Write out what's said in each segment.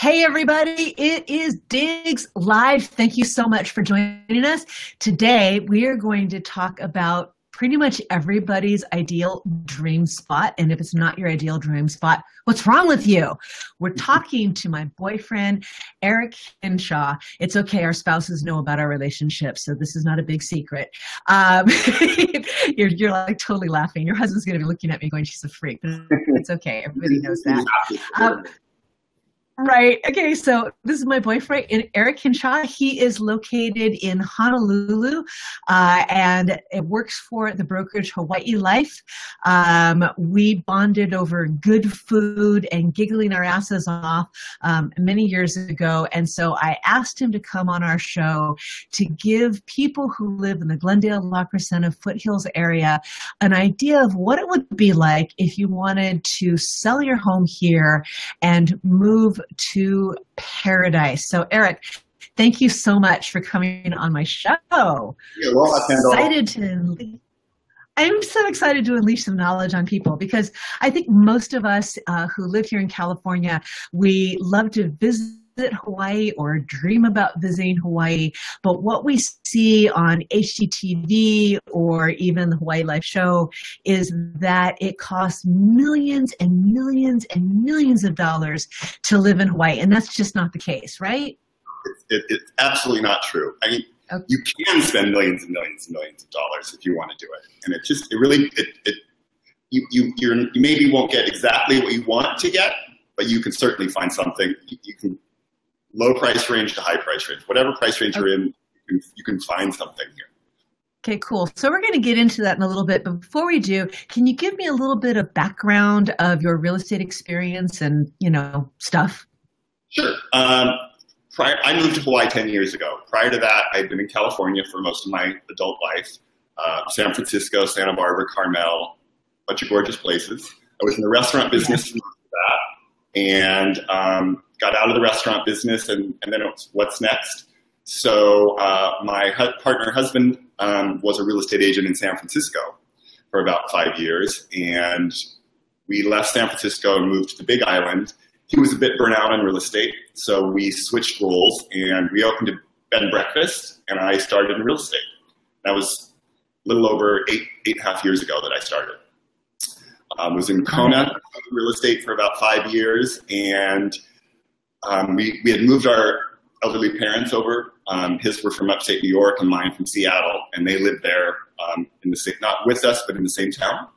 Hey, everybody, it is Diggs Live. Thank you so much for joining us. Today, we are going to talk about pretty much everybody's ideal dream spot. And if it's not your ideal dream spot, what's wrong with you? We're talking to my boyfriend, Erik Hinshaw. It's okay. Our spouses know about our relationship, so this is not a big secret. You're like totally laughing. Your husband's going to be looking at me going, she's a freak. It's okay. Everybody knows that. Right. Okay. So this is my boyfriend, Erik Hinshaw. He is located in Honolulu, and it works for the brokerage Hawaii Life. We bonded over good food and giggling our asses off many years ago. And so I asked him to come on our show to give people who live in the Glendale Ca foothills area an idea of what it would be like if you wanted to sell your home here and move to paradise. So, Erik, thank you so much for coming on my show. I'm so excited to unleash some knowledge on people because I think most of us who live here in California, we love to visit Hawaii or dream about visiting Hawaii, but what we see on HGTV or even the Hawaii Life show is that it costs millions and millions and millions of dollars to live in Hawaii, and that's just not the case, right? It's absolutely not true. I mean, okay. You can spend millions and millions and millions of dollars if you want to do it, and you maybe won't get exactly what you want to get, but you can certainly find something. You can low price range to high price range. Whatever price range you're in, you can find something here. Okay, cool. So we're going to get into that in a little bit. But before we do, can you give me a little bit of background of your real estate experience and, stuff? Sure. I moved to Hawaii 10 years ago. Prior to that, I'd been in California for most of my adult life. San Francisco, Santa Barbara, Carmel, a bunch of gorgeous places. I was in the restaurant business for that. And got out of the restaurant business, and then it was, what's next? So my husband was a real estate agent in San Francisco for about 5 years, and we left San Francisco and moved to the Big Island. He was a bit burnt out on real estate, so we switched roles, and we opened a bed and breakfast, and I started in real estate. That was a little over eight and a half years ago that I started. Was in Kona, real estate for about 5 years, and we had moved our elderly parents over. His were from upstate New York and mine from Seattle, and they lived there in the same, not with us, but in the same town.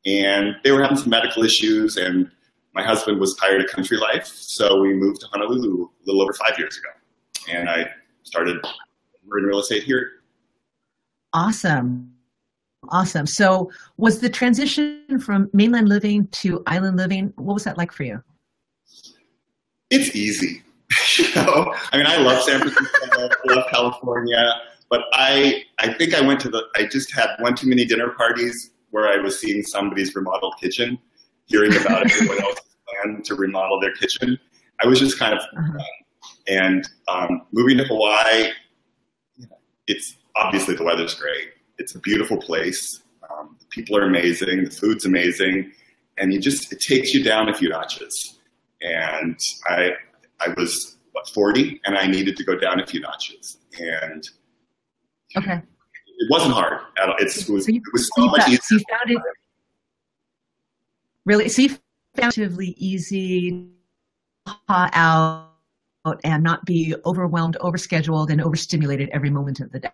And they were having some medical issues, and my husband was tired of country life, so we moved to Honolulu a little over 5 years ago. And I started in real estate here. Awesome. Awesome. So was the transition from mainland living to island living, what was that like for you? It's easy. I mean, I love San Francisco, I love California, but I think I just had one too many dinner parties where I was seeing somebody's remodeled kitchen, hearing about everyone else's plan to remodel their kitchen. I was just kind of, and moving to Hawaii, it's obviously the weather's great. It's a beautiful place. The people are amazing. The food's amazing. And it takes you down a few notches. And I was, 40, and I needed to go down a few notches. And okay, it wasn't hard. It was so much easier. So you found it really, so you found it relatively easy to hot out and not be overwhelmed, overscheduled, and overstimulated every moment of the day.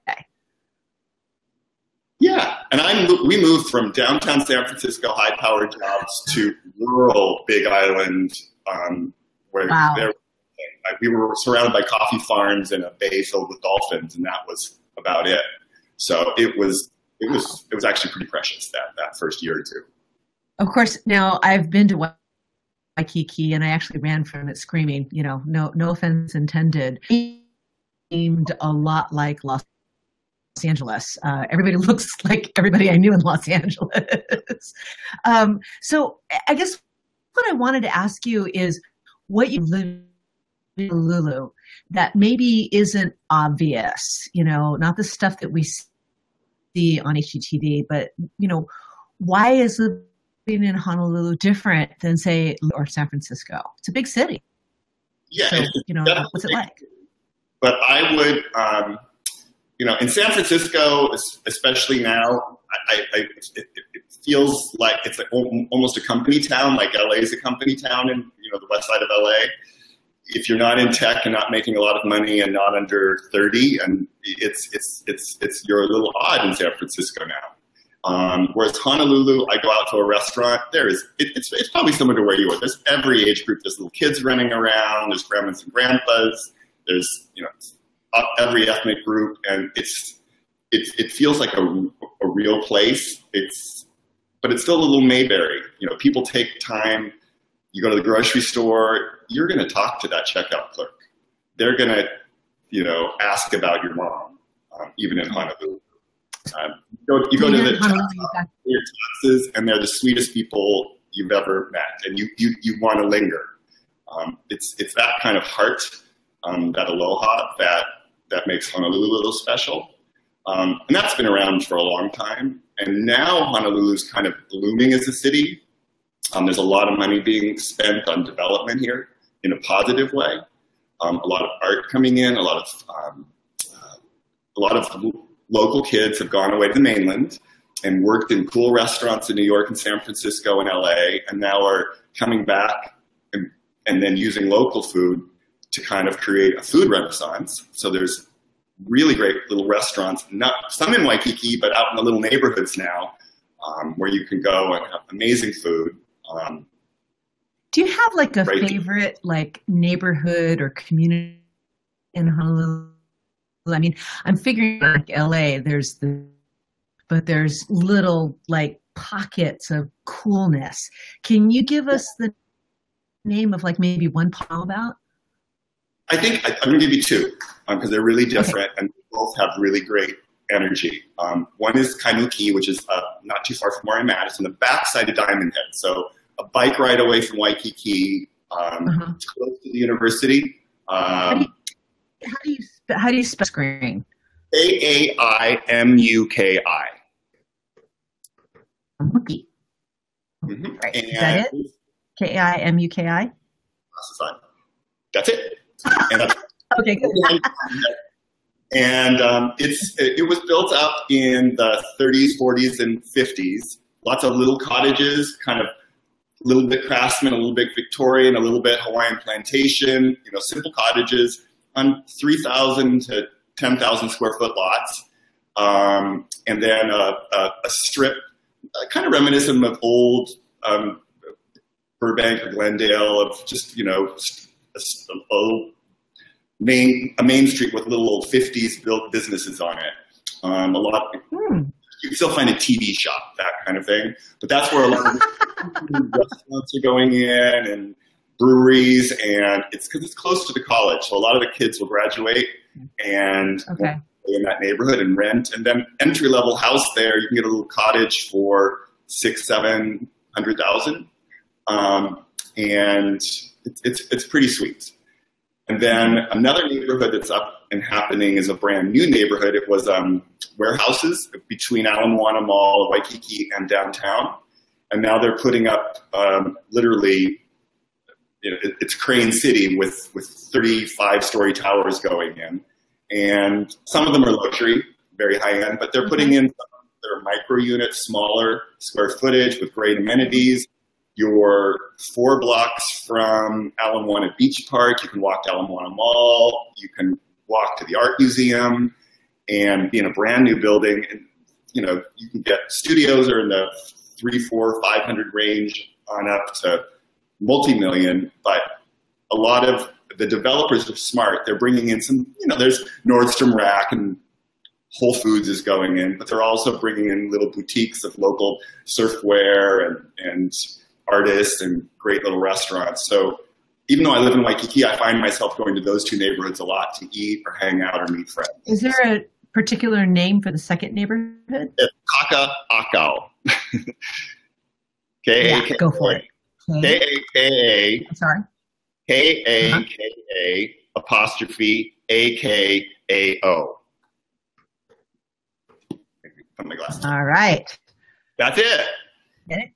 Yeah, and we moved from downtown San Francisco, high-powered jobs, to rural Big Island, where we were surrounded by coffee farms and a bay filled with dolphins, and that was about it. So it was actually pretty precious that first year or two. Of course, now I've been to Waikiki, and I actually ran from it screaming. No offense intended. It seemed a lot like Los Angeles. Everybody looks like everybody I knew in Los Angeles. So I guess what I wanted to ask you is what you live in Honolulu that maybe isn't obvious, not the stuff that we see on HGTV, but, why is living in Honolulu different than, say, or San Francisco? It's a big city. Yeah. So, what's it like? But I would, in San Francisco, especially now, it feels like it's almost a company town, like LA is a company town in, the west side of LA. If you're not in tech and not making a lot of money and not under 30, and you're a little odd in San Francisco now. Whereas Honolulu, I go out to a restaurant, it's probably similar to where you are. There's every age group. There's little kids running around. There's grandmas and grandpas. There's, every ethnic group, and it feels like a real place. But it's still a little Mayberry. People take time. You go to the grocery store, you're going to talk to that checkout clerk. They're going to, ask about your mom, even in Honolulu. You go to the taxes, and they're the sweetest people you've ever met, and you want to linger. It's that kind of heart, that aloha that makes Honolulu a little special. And that's been around for a long time. And now Honolulu's kind of blooming as a city. There's a lot of money being spent on development here in a positive way. A lot of art coming in. A lot of local kids have gone away to the mainland and worked in cool restaurants in New York and San Francisco and LA, and now are coming back and then using local food to kind of create a food renaissance. So there's really great little restaurants, some in Waikiki, but out in the little neighborhoods now, where you can go and have amazing food. Do you have like a favorite neighborhood or community in Honolulu? I mean, I'm figuring like LA, but there's little pockets of coolness. Can you give us the name of maybe one pile about? I think I'm going to give you two because they're really different, and they both have really great energy. One is Kaimuki, which is not too far from where I'm at. It's on the backside of Diamond Head, so a bike ride away from Waikiki, close to the university. How do you spell screen? Kaimuki. Kaimuki. Right. Is that it? Kaimuki? That's it. And okay, good. And it was built up in the 30s, 40s, and 50s. Lots of little cottages, kind of a little bit craftsman, a little bit Victorian, a little bit Hawaiian plantation. Simple cottages on 3,000 to 10,000 square foot lots, and then a strip, kind of reminiscent of old Burbank or Glendale, of just a main street with little old 50s built businesses on it. You can still find a TV shop, that kind of thing. But that's where a lot of restaurants are going in, and breweries, and it's because it's close to the college. So a lot of the kids will graduate and okay. in that neighborhood and rent. And then entry-level house there, you can get a little cottage for $600,000-700,000. And it's pretty sweet. And then another neighborhood that's up and happening is a brand new neighborhood. It was warehouses between Ala Moana Mall, Waikiki, and downtown. And now they're putting up literally, it's Crane City with 35-story towers going in. And some of them are luxury, very high-end, but they're putting in their micro units, smaller square footage with great amenities. You're 4 blocks from Ala Moana Beach Park. You can walk to Ala Moana Mall. You can walk to the art museum and be in a brand new building. And, you can get studios are in the 300, 400, 500 range on up to multi-million. But a lot of the developers are smart. They're bringing in some, there's Nordstrom Rack and Whole Foods is going in, but they're also bringing in little boutiques of local surfwear and artists and great little restaurants. So even though I live in Waikiki, I find myself going to those two neighborhoods a lot to eat or hang out or meet friends. Is there a particular name for the second neighborhood? It's Kaka'akao. K-A-K-A. Go for it. K-A-K-A. I'm sorry. K-A-K-A apostrophe A-K-A-O. Put my glasses. All right. That's it. Get it?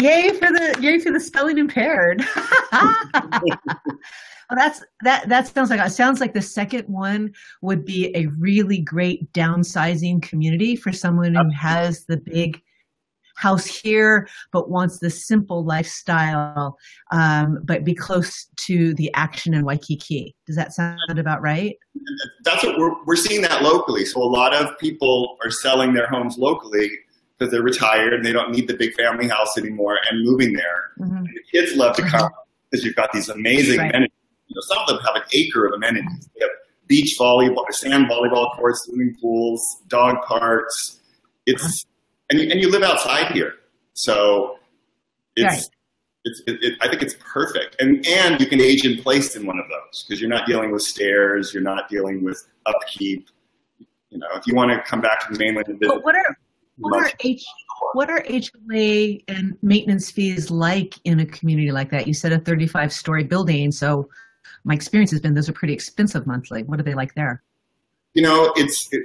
Yay for the spelling impaired. Well, that sounds like the second one would be a really great downsizing community for someone who has the big house here but wants the simple lifestyle, but be close to the action in Waikiki. Does that sound about right? That's what we're seeing that locally. So a lot of people are selling their homes locally because they're retired and they don't need the big family house anymore and moving there. Mm-hmm. And the kids love to come because you've got these amazing amenities. You know, some of them have an acre of amenities. They have beach volleyball, sand volleyball courts, swimming pools, dog parks. And you live outside here, so I think it's perfect. And you can age in place in one of those because you're not dealing with stairs, you're not dealing with upkeep. You know, if you want to come back to the mainland and visit. But what are HOA and maintenance fees like in a community like that? You said a 35-story building, so my experience has been those are pretty expensive monthly. What are they like there? You know,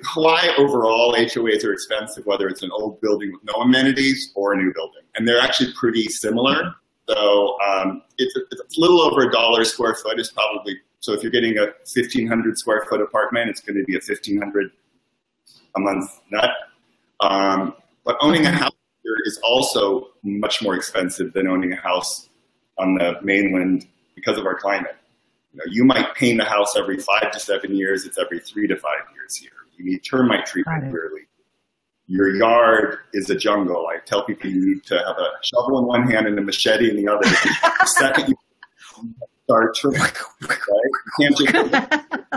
Hawaii overall, HOAs are expensive, whether it's an old building with no amenities or a new building. And they're actually pretty similar. So it's a little over $1 a square foot is probably, so if you're getting a 1,500 square foot apartment, it's going to be a $1,500 a month net. But owning a house here is also much more expensive than owning a house on the mainland because of our climate. You know, you might paint a house every 5 to 7 years. It's every 3 to 5 years here. You need termite treatment yearly. Your yard is a jungle. I tell people you need to have a shovel in one hand and a machete in the other. The second you start termite, right? You can't just kind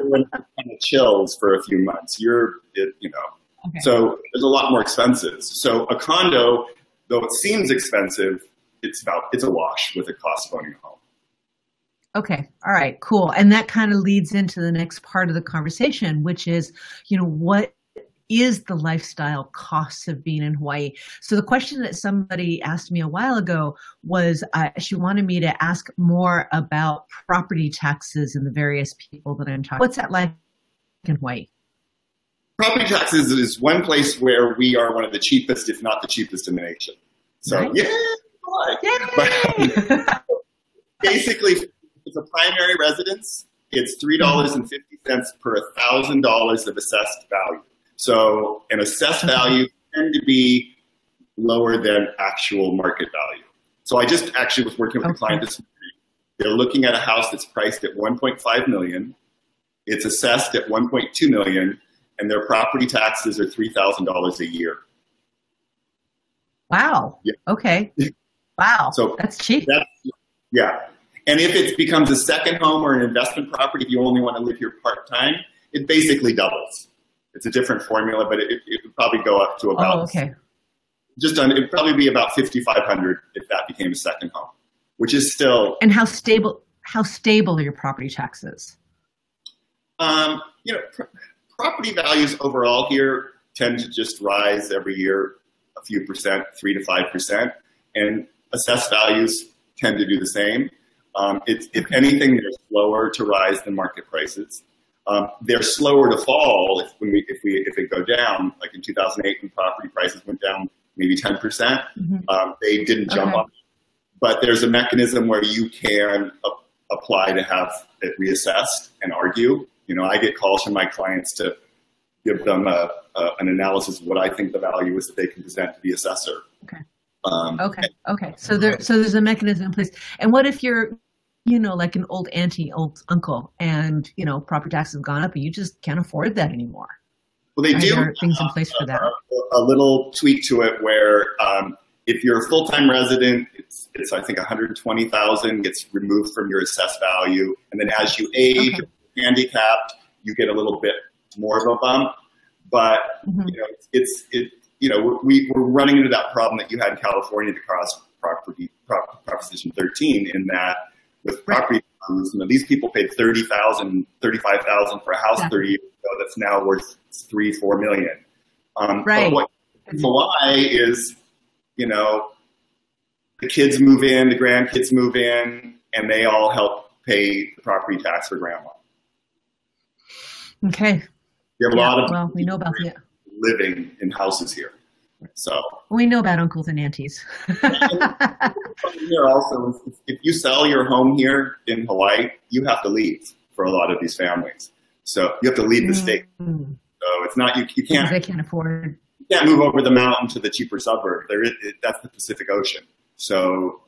of chills for a few months. Okay. So there's a lot more expenses. So a condo, though it seems expensive, it's a wash with the cost of owning a home. Okay. All right, cool. And that kind of leads into the next part of the conversation, which is, what is the lifestyle costs of being in Hawaii? So the question that somebody asked me a while ago was, she wanted me to ask more about property taxes and the various people that I'm talking. What's that like in Hawaii? Property taxes is one place where we are one of the cheapest, if not the cheapest in the nation. So, right. Yay! Basically, it's a primary residence. It's $3.50 per $1,000 of assessed value. So an assessed value tend to be lower than actual market value. So I just actually was working with a client this morning. They're looking at a house that's priced at $1.5 million. It's assessed at $1.2 million, and their property taxes are $3,000 a year. Wow. Yeah. Okay. Wow. So that's cheap. Yeah. And if it becomes a second home or an investment property, if you only want to live here part-time, it basically doubles. It's a different formula, but it would probably go up to about, it'd probably be about $5,500 if that became a second home, which is still. And how stable are your property taxes? Property values overall here tend to just rise every year, a few percent, 3 to 5%, and assessed values tend to do the same. If anything, they're slower to rise than market prices. They're slower to fall if they go down. Like in 2008, when property prices went down maybe 10%, they didn't jump up. But there's a mechanism where you can apply to have it reassessed and argue. I get calls from my clients to give them an analysis of what I think the value is that they can present to the assessor. Okay. Okay. So there's a mechanism in place. And what if you're, like an old auntie, old uncle, and, property taxes have gone up and you just can't afford that anymore? Well, they do. There are things in place for that. A little tweak to it where if you're a full-time resident, it's I think $120,000 gets removed from your assessed value. And then as you age, handicapped, you get a little bit more of a bump. But, we're running into that problem that you had in California to cross Proposition 13 in that with property values, these people paid $30,000, $35,000 for a house 30 years ago that's now worth $3-4 million. But what in Hawaii is, the kids move in, the grandkids move in, and they all help pay the property tax for grandma. Okay. You have a lot of we know about that. Living in houses here. So we know about uncles and aunties. Here also, if you sell your home here in Hawaii, you have to leave for a lot of these families. So you have to leave the state. So it's not, you can't. They can't afford. You can't move over the mountain to the cheaper suburb. That's the Pacific Ocean. So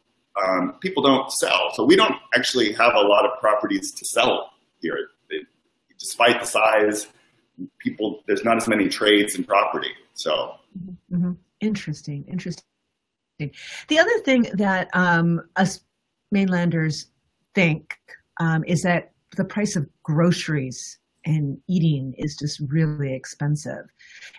people don't sell. So we don't actually have a lot of properties to sell here. Despite the size, there's not as many trades in property. So Interesting. The other thing that us mainlanders think is that the price of groceries and eating is just really expensive.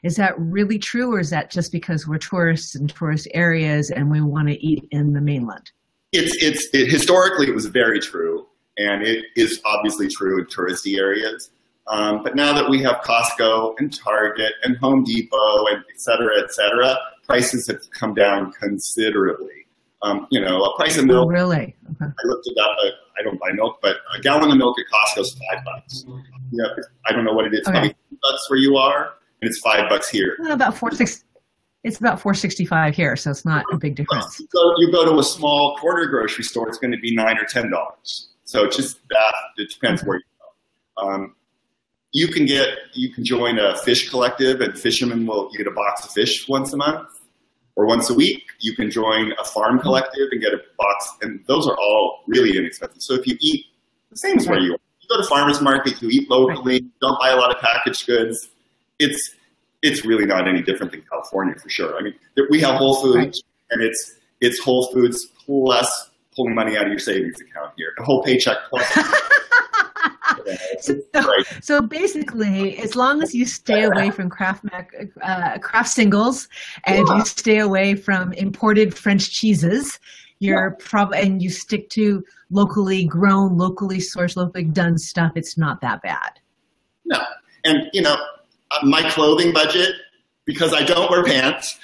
Is that really true, or is that just because we're tourists in tourist areas and we want to eat in the mainland? Historically, it was very true, and it is obviously true in touristy areas. But now that we have Costco and Target and Home Depot and et cetera, prices have come down considerably. A price of milk. Oh, really? Okay. I looked it up. I don't buy milk, but a gallon of milk at Costco is $5. Yeah, I don't know what it is. Okay. Probably $2 where you are, and it's $5 here. About $4.60. It's about $4.65 here, so it's not a big difference. You go to a small corner grocery store, it's going to be $9 or $10. So just that. It depends where you go. You can join a fish collective, and fishermen you get a box of fish once a month or once a week. You can join a farm collective and get a box, and those are all really inexpensive. So if you eat the same as where you are, you go to farmers market, you eat locally, don't buy a lot of packaged goods. It's really not any different than California for sure. I mean, we have Whole Foods, and it's Whole Foods plus pulling money out of your savings account here, the whole paycheck plus. So basically, as long as you stay away from craft singles and you stay away from imported French cheeses, and you stick to locally grown, locally sourced, locally done stuff, it's not that bad. No. And, my clothing budget, because I don't wear pants.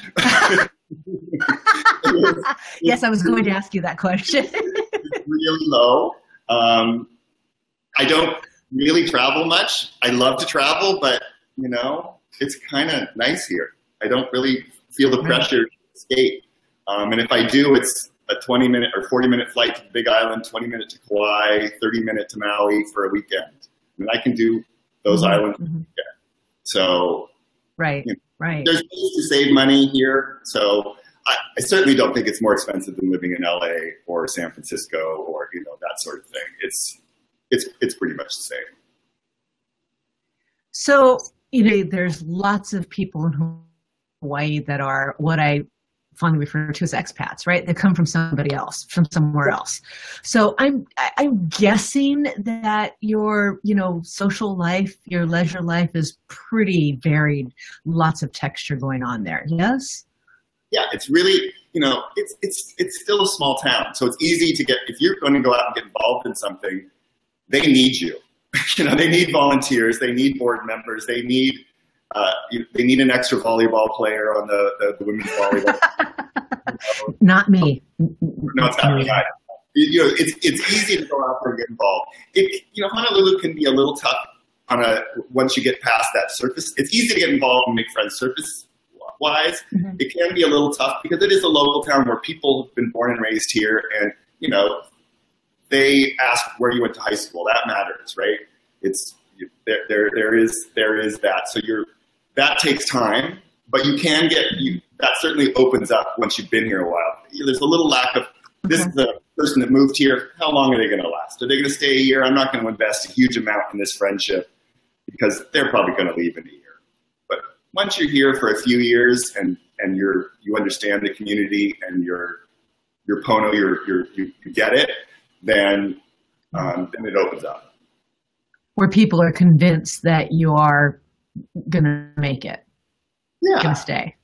Yes, I was going to ask you that question. It's really low. I don't really travel much. I love to travel, but, it's kind of nice here. I don't really feel the pressure to escape. And if I do, it's a 20-minute or 40-minute flight to the Big Island, 20-minute to Kauai, 30-minute to Maui for a weekend. And I can do those islands. Yeah. So right. There's ways to save money here. So I certainly don't think it's more expensive than living in LA or San Francisco or, that sort of thing. It's pretty much the same. So, there's lots of people in Hawaii that are what I fondly refer to as expats, right? They come from somebody else, from somewhere else. So I'm guessing that your, social life, your leisure life is pretty varied, lots of texture going on there. Yes? Yeah, it's really, it's still a small town. So it's easy to if you're going to go out and get involved in something, they need you. They need volunteers. They need board members. They need an extra volleyball player on the women's volleyball. Not me. No, it's not me either. It's easy to go out there and get involved. Honolulu can be a little tough once you get past that surface. It's easy to get involved and make friends surface-wise. Mm-hmm. It can be a little tough because it is a local town where people have been born and raised here, and they ask where you went to high school. That matters, right? There is that. So that takes time, but you can that certainly opens up once you've been here a while. There's a little lack of, this is the person that moved here. How long are they going to last? Are they going to stay a year? I'm not going to invest a huge amount in this friendship because they're probably going to leave in a year. But once you're here for a few years and you understand the community and your Pono, you get it, then it opens up. Where people are convinced that you are going to make it. Yeah. Going to stay.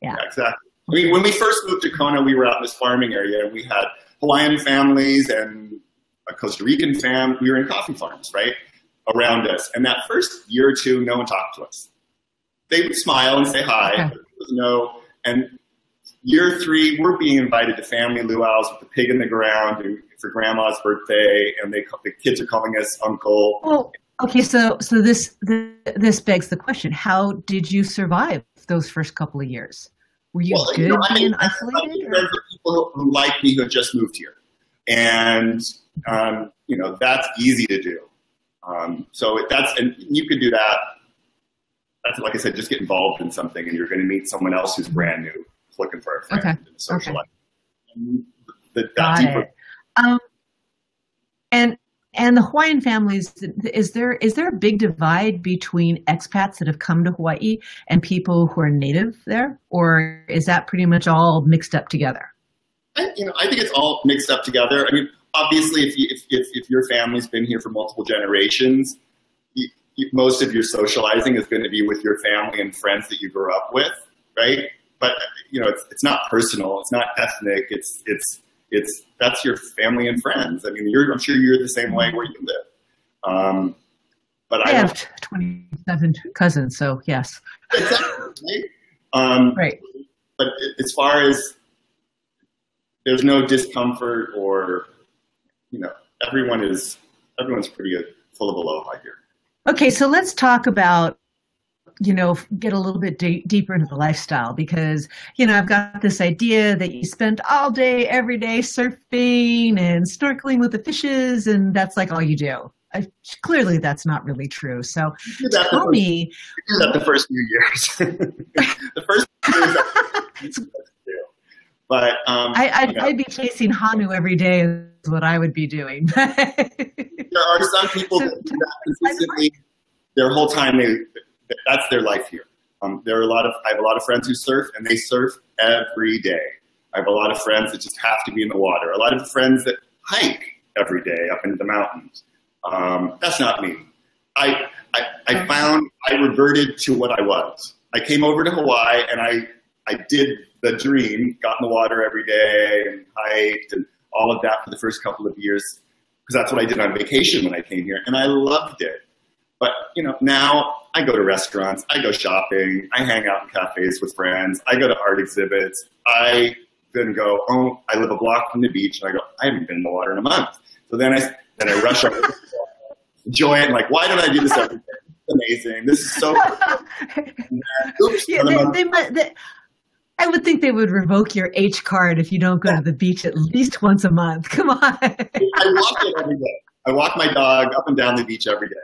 Yeah, exactly. I mean, when we first moved to Kona, we were out in this farming area, and we had Hawaiian families and a Costa Rican family. We were in coffee farms, right, around us. And that first year or two, no one talked to us. They would smile and say hi. Okay. But there was no. And year 3, we're being invited to family luau's with the pig in the ground for grandma's birthday, and the kids are calling us uncle. Well, okay, so this begs the question: how did you survive those first couple of years? Were you good being isolated? There are people who like me who have just moved here. And, you know, that's easy to do. So and you could do that. That's, like I said, just get involved in something and you're going to meet someone else who's brand new, looking for a friend in the social life. Got it. And the Hawaiian families, is there a big divide between expats that have come to Hawaii and people who are native there? Or is that pretty much all mixed up together? I think it's all mixed up together. I mean, obviously, if your family's been here for multiple generations, most of your socializing is going to be with your family and friends that you grew up with, right? But, you know, it's not personal. It's not ethnic. That's your family and friends. I mean, I'm sure you're the same way where you live. But I have 27 cousins, so yes. Exactly. Right. But as far as there's no discomfort or, you know, everyone's pretty full of aloha here. Okay, so let's talk about, you know, get a little bit deeper into the lifestyle because, you know, I've got this idea that you spend all day, every day surfing and snorkeling with the fishes, and that's like all you do. Clearly, that's not really true. So tell me. You do that the first few years. The first few years. But I'd be chasing Hanu every day is what I would be doing. There are some people that do that consistently their whole time. That's their life here. I have a lot of friends who surf, and they surf every day. I have a lot of friends that just have to be in the water. A lot of friends that hike every day up into the mountains. That's not me. I found I reverted to what I was. I came over to Hawaii, and I did the dream, got in the water every day and hiked and all of that for the first couple of years because that's what I did on vacation when I came here, and I loved it. But, you know, now I go to restaurants, I go shopping, I hang out in cafes with friends, I go to art exhibits, I then go, oh, I live a block from the beach, and I go, I haven't been in the water in a month. So then I rush over, enjoy it, and like, why don't I do this every day? It's amazing. This is so oops. Yeah, I would think they would revoke your H card if you don't go to the beach at least once a month. Come on. I walk it every day. I walk my dog up and down the beach every day.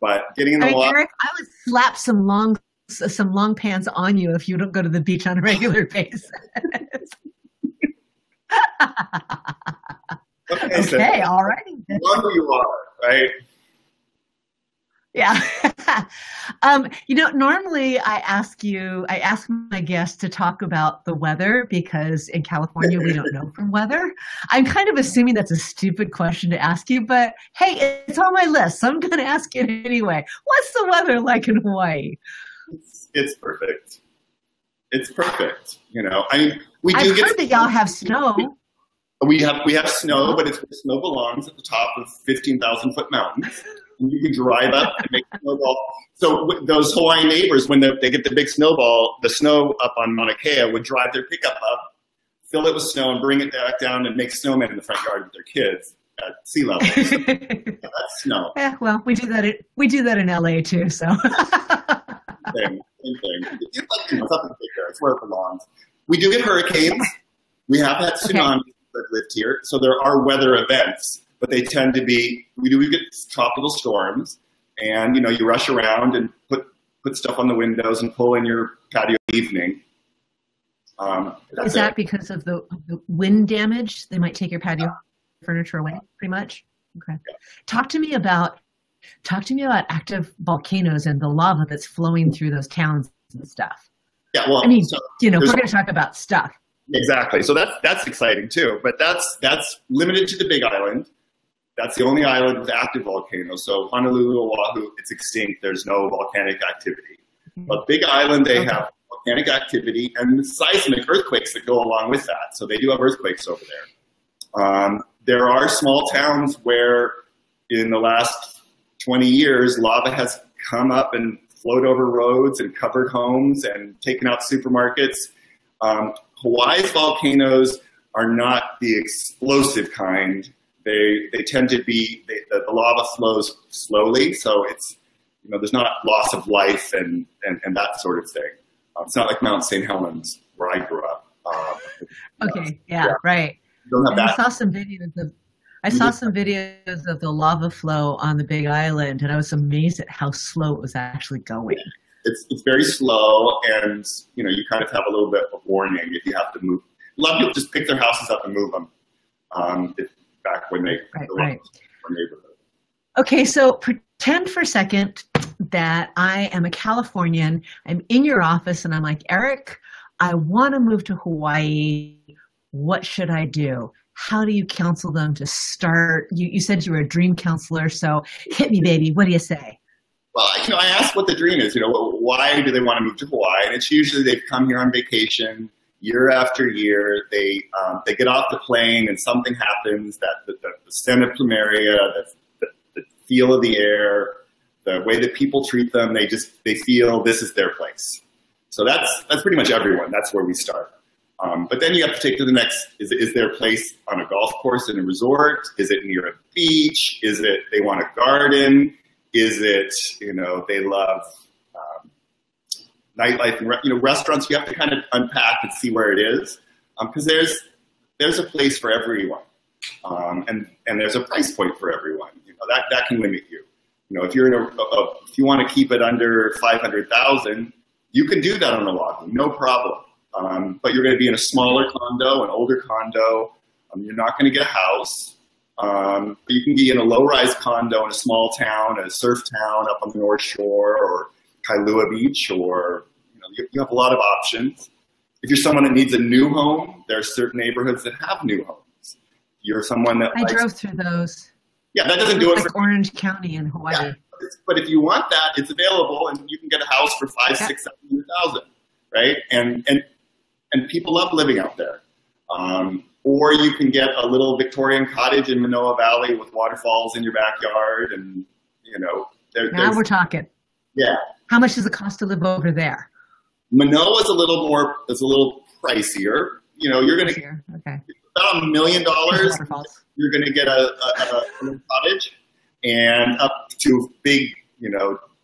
But getting in the water. Eric, I would slap some long pants on you if you don't go to the beach on a regular basis. Okay, all right. You know who you are, right? Yeah. You know, normally I ask my guests to talk about the weather because in California we don't know from weather. I'm kind of assuming that's a stupid question to ask you, but hey, it's on my list, so I'm going to ask it anyway. What's the weather like in Hawaii? It's perfect. It's perfect. You know, I mean, I've heard that y'all have snow. We have snow, but it's where snow belongs at the top of 15,000-foot mountains. You can drive up and make a snowball. So those Hawaiian neighbors, when they get the big snowball, the snow up on Mauna Kea would drive their pickup up, fill it with snow, and bring it back down and make snowmen in the front yard with their kids at sea level. So, that's snow. Yeah, well, we do that in LA too. So same thing. It's like, you know, something big there. It's where it belongs. We do get hurricanes. We have had tsunamis that lived here, so there are weather events. But they tend to be, we get tropical storms, and, you know, you rush around and put stuff on the windows and pull in your patio evening. Is that because of the wind damage? They might take your patio furniture away, pretty much? Okay. Yeah. Talk to me about active volcanoes and the lava that's flowing through those towns and stuff. Yeah, well, I mean, you know, we're going to talk about stuff. Exactly. So that's exciting too, but that's limited to the Big Island. That's the only island with active volcanoes. So Honolulu, Oahu, it's extinct. There's no volcanic activity. But Big Island, they have volcanic activity and seismic earthquakes that go along with that. So they do have earthquakes over there. There are small towns where in the last 20 years, lava has come up and flowed over roads and covered homes and taken out supermarkets. Hawaii's volcanoes are not the explosive kind. They tend to be, the lava flows slowly, so it's, you know, there's not loss of life and that sort of thing. It's not like Mount St. Helens, where I grew up. Okay, yeah, right. Don't have And that. I saw some videos of the lava flow on the Big Island, and I was amazed at how slow it was actually going. It's very slow, and you know, you kind of have a little bit of warning if you have to move. A lot of people just pick their houses up and move them. Back when they Right. neighborhood. Okay, so pretend for a second that I am a Californian. I'm in your office, and I'm like, Erik, I want to move to Hawaii. What should I do? How do you counsel them to start? You said you were a dream counselor, so hit me, baby. What do you say? Well, you know, I ask what the dream is. You know, why do they want to move to Hawaii? And it's usually they've come here on vacation year after year. They get off the plane and something happens that the scent of plumeria, the feel of the air, the way that people treat them, they feel this is their place. So that's pretty much everyone. That's where we start. But then you have to take to the next, is there a place on a golf course in a resort? Is it near a beach? Is it they want a garden? Is it, you know, they love nightlife and restaurants? You have to kind of unpack and see where it is, because there's a place for everyone, and there's a price point for everyone. You know, that can limit you. You know, if you're if you want to keep it under 500,000, you can do that on Oahu, no problem. But you're going to be in a smaller condo, an older condo. You're not going to get a house. But you can be in a low-rise condo in a small town, a surf town up on the North Shore, or Kailua Beach, or you have a lot of options. If you're someone that needs a new home, there are certain neighborhoods that have new homes. You're someone that I drove through those. Yeah, that doesn't do it like for Orange County in Hawaii. Yeah, but if you want that, it's available, and you can get a house for $500,000, $600,000, right? And people love living out there. Or you can get a little Victorian cottage in Manoa Valley with waterfalls in your backyard, and now we're talking. Yeah. How much does it cost to live over there? Manoa is a little pricier. You know, you're going to okay. About $1 million. You're going to get a cottage, and up to a big,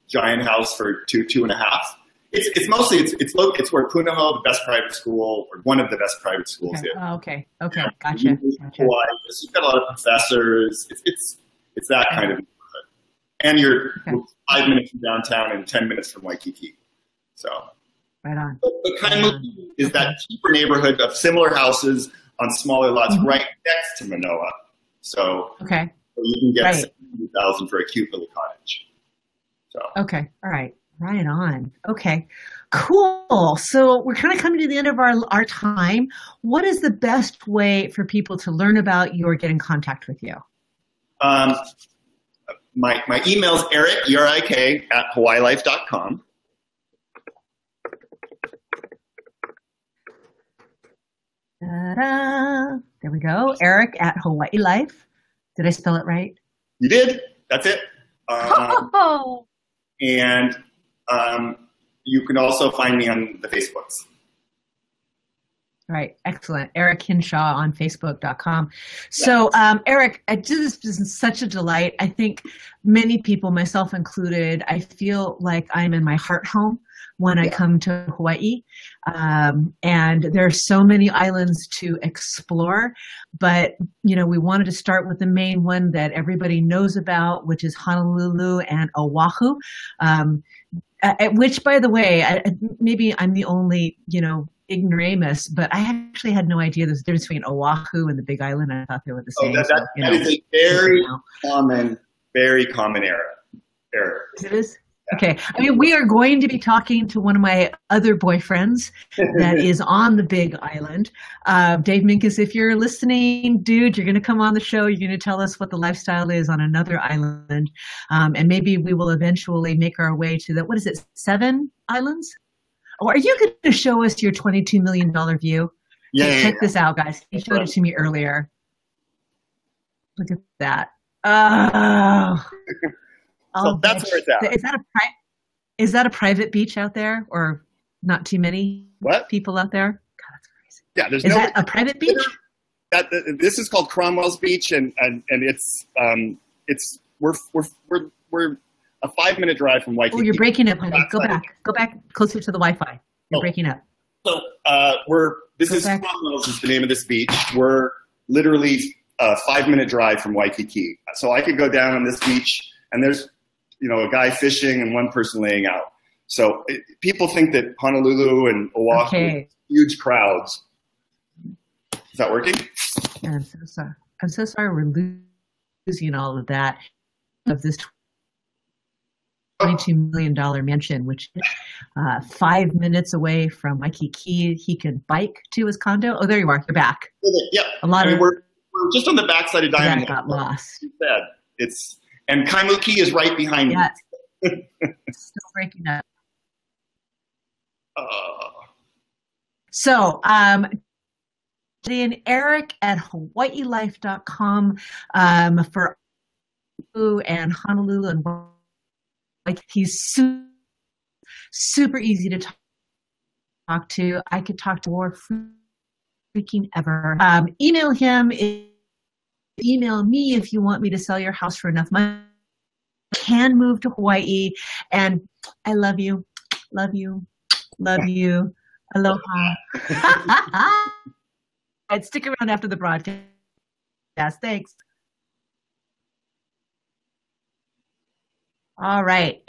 giant house for two and a half. It's mostly it's where Punahou, the best private school, or one of the best private schools okay. is. Oh, okay. Gotcha. Hawaii. You've got a lot of professors. It's that kind of neighborhood. And you're 5 minutes from downtown and 10 minutes from Waikiki. So right on. The kind of is that cheaper neighborhood of similar houses on smaller lots right next to Manoa. So you can get $70,000 for a cute little cottage. So okay, all right. Right on. Okay, cool. So we're kind of coming to the end of our time. What is the best way for people to learn about you or get in contact with you? My email is Erik, E-R-I-K, @HawaiiLife.com. Ta-da. There we go. Erik @HawaiiLife. Did I spell it right? You did. That's it. And you can also find me on the Facebooks. Right. Excellent. Erik Hinshaw on Facebook.com. So, Erik, this is such a delight. I think many people, myself included, I feel like I'm in my heart home when I come to Hawaii. And there are so many islands to explore, but, we wanted to start with the main one that everybody knows about, which is Honolulu and Oahu. Which, by the way, maybe I'm the only, ignoramus, but I actually had no idea there's a difference between Oahu and the Big Island. I thought they were the same. That is a very common error. It is? Okay. I mean, we are going to be talking to one of my other boyfriends that is on the Big Island. Dave Minkus, if you're listening, dude, you're going to come on the show. You're going to tell us what the lifestyle is on another island. And maybe we will eventually make our way to 7 islands? Or are you going to show us your $22 million view? Check this out, guys. He showed it to me earlier. Look at that. Oh. So that's where it's at. Is that a private beach out there, or not too many people out there? God, that's crazy. Yeah, is that a private beach? This is called Cromwell's Beach, and we're a 5-minute drive from Waikiki. Oh, you're breaking up, honey. Go back closer to the Wi-Fi. You're breaking up. So This is Volcanos is the name of this beach. We're literally a 5-minute drive from Waikiki. So I could go down on this beach and there's, a guy fishing and one person laying out. So people think that Honolulu and Oahu, huge crowds. Is that working? Yeah, I'm so sorry. I'm so sorry we're losing all of that, of this $22 million mansion, which is 5 minutes away from Waikiki. He could bike to his condo. Oh, there you are. You're back. Yeah. We're just on the backside of Diamond. That got lost. And Kaimuki is right behind me. Still breaking up. So, Erik at HawaiiLife.com for Oahu and Honolulu and Waikiki. He's super easy to talk to. I could talk to more freaking ever. Email him. Email me if you want me to sell your house for enough money. Can move to Hawaii, and I love you, love you, love you. Aloha. And stick around after the broadcast. Thanks. All right.